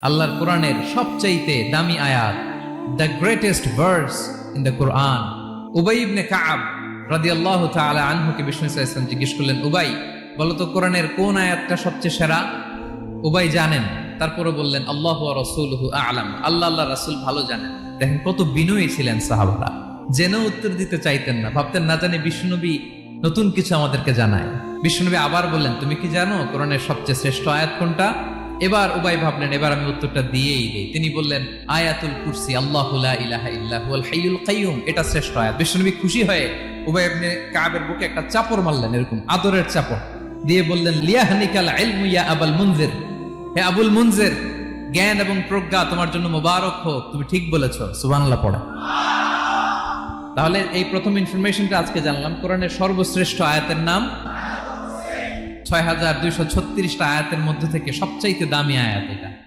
আল্লাহর কোরআনের সবচাইতে দামি আয়াত, the greatest verse in the Quran. Ubai ibn Kaab রাদিয়াল্লাহু তাআলা আনহুকে বিষ্ণু সাল্লাল্লাহু আলাইহি ওয়াসাল্লাম জিজ্ঞেস করলেন, উবাই বলো তো কোরআনের কোন আয়াতটা সবচেয়ে সেরা? উবাই জানেন, তারপরে বললেন আল্লাহু ওয়া রাসূলুহু আ'লাম, আল্লাহ রাসূল ভালো জানেন। দেখেন কত বিনয়ী ছিলেন সাহাবারা, জেনেও উত্তর দিতে চাইতেন না, ভাবতেন না জানি বিষ্ণুনবী নতুন কিছু আমাদেরকে জানায়। বিষ্ণুনবী আবার বললেন, তুমি কি জানো কোরআনের সবচেয়ে শ্রেষ্ঠ আয়াত কোনটা? এবার উবাই ভাবলেন এবার আমি উত্তরটা দিয়েই দেই। তিনি বললেন আয়াতুল কুরসি, আল্লাহু লা ইলাহা ইল্লা হুয়াল হাইয়ুল কাইয়ুম, এটা শ্রেষ্ঠ আয়াত। বিষ্ণুনবী খুশি হয়ে উবাই ইবনে কাবের বুকে একটা চাপড় মারলেন, এরকম আদরের চাপড় দিয়ে বললেন, লিয়াহনিকাল ইলমু ইয়া আবুল মুনজির, হে আবুল মুনজির, জ্ঞান এবং প্রজ্ঞা তোমার জন্য মোবারক হোক, তুমি ঠিক বলেছো। সুবহানাল্লাহ পড়া। তাহলে এই প্রথম ইনফরমেশনটা আজকে জানলাম, কোরআনের সর্বশ্রেষ্ঠ আয়াতের নাম ৬,২৩৬টা আয়াতের মধ্যে থেকে সবচাইতে দামি আয়াত এটা।